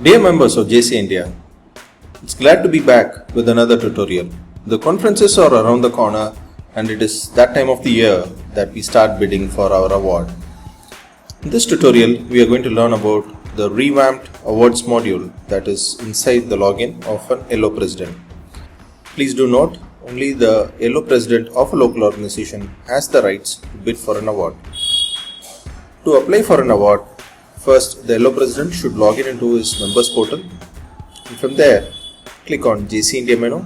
Dear members of JCI India, it's glad to be back with another tutorial. The conferences are around the corner and it is that time of the year that we start bidding for our award. In this tutorial, we are going to learn about the revamped awards module that is inside the login of an LO president. Please do note, only the LO president of a local organization has the rights to bid for an award. To apply for an award, first, the LO president should log in into his members portal, and from there, click on JCI India menu,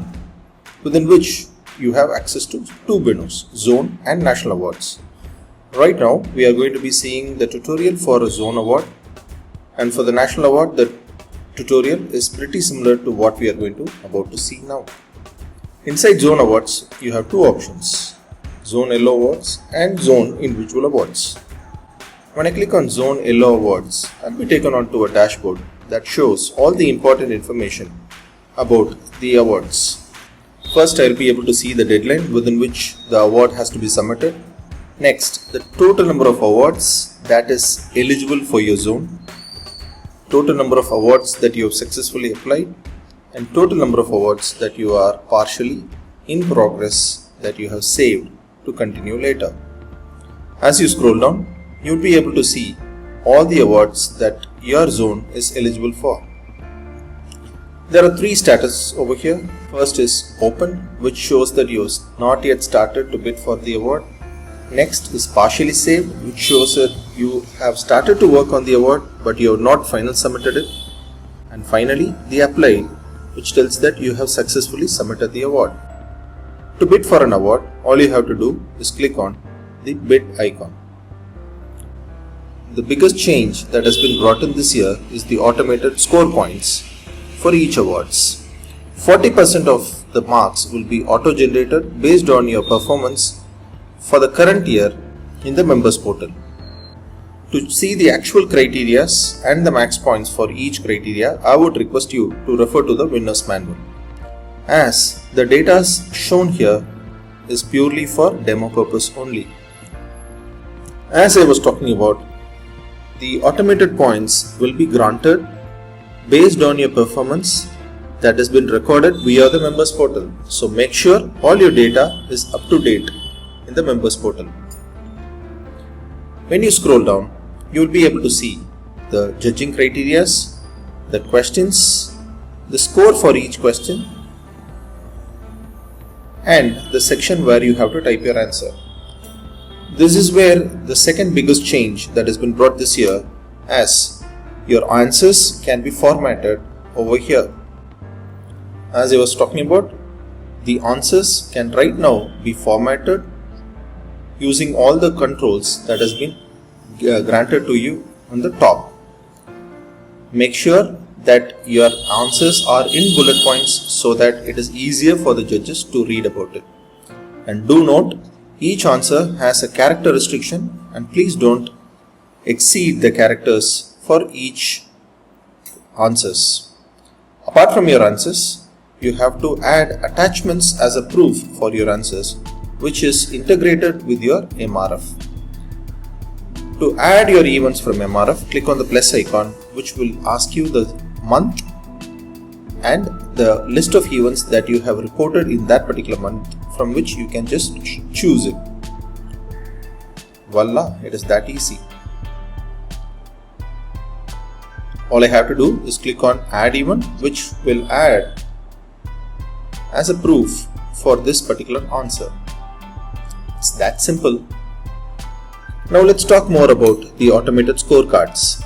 within which you have access to two menus, Zone and National Awards. Right now, we are going to be seeing the tutorial for a Zone Award, and for the National Award, the tutorial is pretty similar to what we are about to see now. Inside Zone Awards, you have two options, Zone LO Awards and Zone Individual Awards. When I click on Zone LO Awards, I'll be taken onto a dashboard that shows all the important information about the awards. First, I'll be able to see the deadline within which the award has to be submitted. Next, the total number of awards that is eligible for your zone, total number of awards that you have successfully applied, and total number of awards that you are partially in progress that you have saved to continue later. As you scroll down, you will be able to see all the awards that your zone is eligible for. There are three statuses over here. First is open, which shows that you have not yet started to bid for the award. Next is partially saved, which shows that you have started to work on the award but you have not final submitted it. And finally, the applied, which tells that you have successfully submitted the award. To bid for an award, all you have to do is click on the bid icon. The biggest change that has been brought in this year is the automated score points for each awards. 40% of the marks will be auto-generated based on your performance for the current year in the members portal. To see the actual criteria and the max points for each criteria, I would request you to refer to the winner's manual, as the data shown here is purely for demo purpose only. As I was talking about, the automated points will be granted based on your performance that has been recorded via the members portal. So make sure all your data is up to date in the members portal. When you scroll down, you will be able to see the judging criteria, the questions, the score for each question, and the section where you have to type your answer. This is where the second biggest change that has been brought this year, as your answers can be formatted over here. As I was talking about, the answers can right now be formatted using all the controls that has been granted to you on the top. Make sure that your answers are in bullet points so that it is easier for the judges to read about it. And do note, each answer has a character restriction, and please don't exceed the characters for each answers. Apart from your answers, you have to add attachments as a proof for your answers, which is integrated with your MRF. To add your events from MRF, click on the plus icon, which will ask you the month and the list of events that you have reported in that particular month, from which you can just choose it. Voila, it is that easy. All I have to do is click on add event, which will add as a proof for this particular answer. It's that simple. Now let's talk more about the automated scorecards.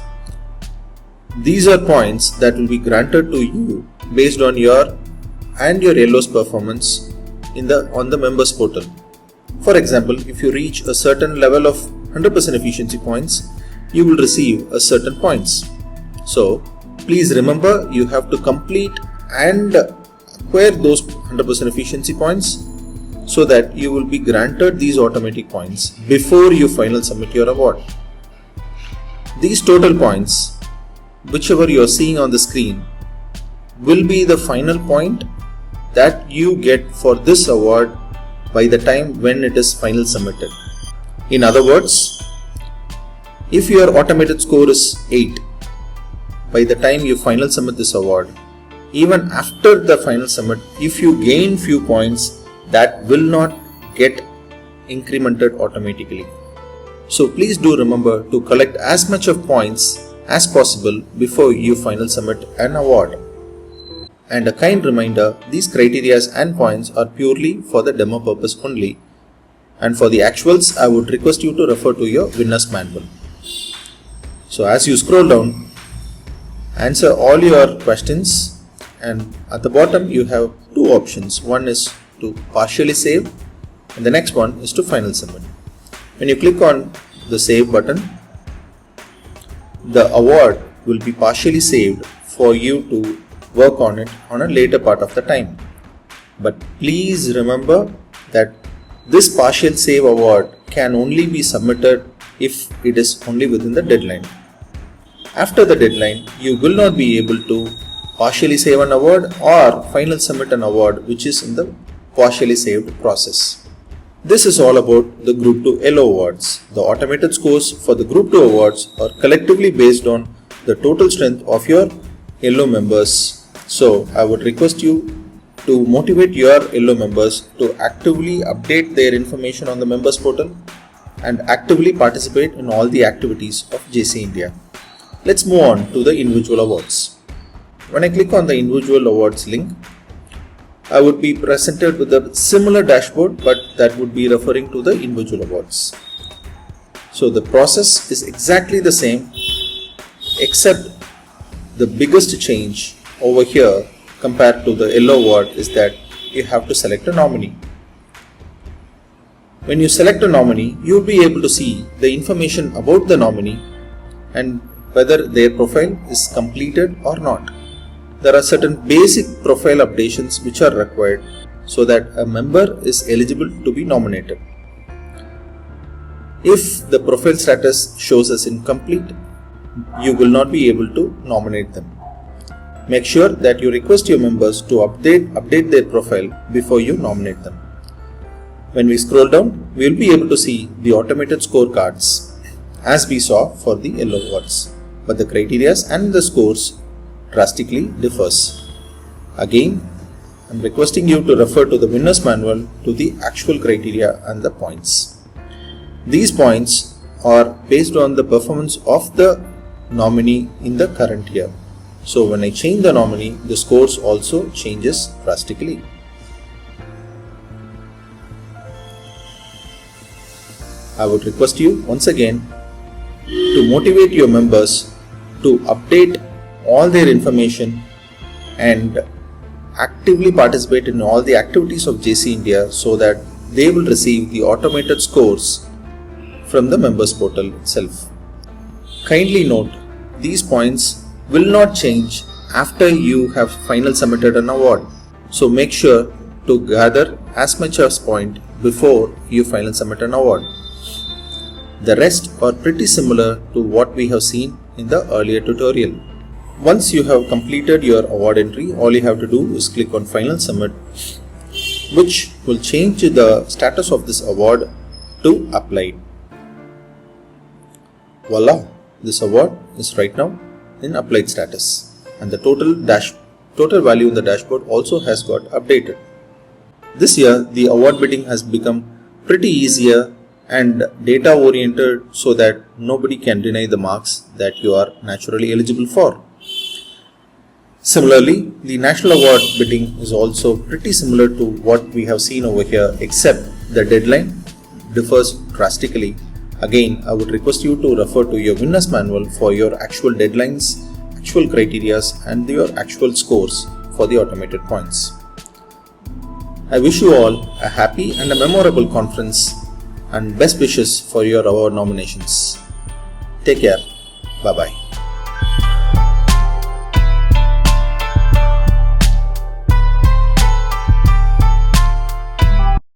These are points that will be granted to you based on your and your LO's performance on the members portal. For example, if you reach a certain level of 100% efficiency points, you will receive a certain points. So please remember, you have to complete and acquire those 100% efficiency points so that you will be granted these automatic points before you final submit your award. These total points, whichever you are seeing on the screen, will be the final point that you get for this award by the time when it is final submitted. In other words, if your automated score is 8, by the time you final submit this award. Even after the final submit, if you gain few points, that will not get incremented automatically. So please do remember to collect as much of points as possible before you final submit an award. And a kind reminder, these criteria and points are purely for the demo purpose only. And for the actuals, I would request you to refer to your winner's manual. So as you scroll down, answer all your questions, and at the bottom you have two options. One is to partially save and the next one is to final submit. When you click on the save button, the award will be partially saved for you to work on it on a later part of the time. But please remember that this partial save award can only be submitted if it is only within the deadline. After the deadline, you will not be able to partially save an award or final submit an award which is in the partially saved process. This is all about the Group 2 Yellow awards. The automated scores for the Group 2 awards are collectively based on the total strength of your Yellow members. So I would request you to motivate your Yellow members to actively update their information on the members portal and actively participate in all the activities of JCI India. Let's move on to the individual awards. When I click on the individual awards link, I would be presented with a similar dashboard, but that would be referring to the individual awards. So the process is exactly the same, except the biggest change over here compared to the Yellow award is that you have to select a nominee. When you select a nominee, you will be able to see the information about the nominee and whether their profile is completed or not. There are certain basic profile updations which are required so that a member is eligible to be nominated. If the profile status shows as incomplete, you will not be able to nominate them. Make sure that you request your members to update their profile before you nominate them. When we scroll down, we will be able to see the automated scorecards as we saw for the Yellow awards, but the criteria and the scores drastically differs. Again, I am requesting you to refer to the winner's manual to the actual criteria and the points. These points are based on the performance of the nominee in the current year. So when I change the nominee, the scores also changes drastically. I would request you once again to motivate your members to update all their information and actively participate in all the activities of JCI India so that they will receive the automated scores from the members portal itself. Kindly note, these points will not change after you have final submitted an award. So make sure to gather as much as point before you final submit an award. The rest are pretty similar to what we have seen in the earlier tutorial. Once you have completed your award entry, all you have to do is click on Final Submit, which will change the status of this award to Applied. Voila! This award is right now in Applied status, and the total value in the dashboard also has got updated. This year, the award bidding has become pretty easier and data oriented so that nobody can deny the marks that you are naturally eligible for. Similarly, the national award bidding is also pretty similar to what we have seen over here, except the deadline differs drastically. Again, I would request you to refer to your winner's manual for your actual deadlines, actual criteria and your actual scores for the automated points. I wish you all a happy and a memorable conference and best wishes for your award nominations. Take care. Bye-bye.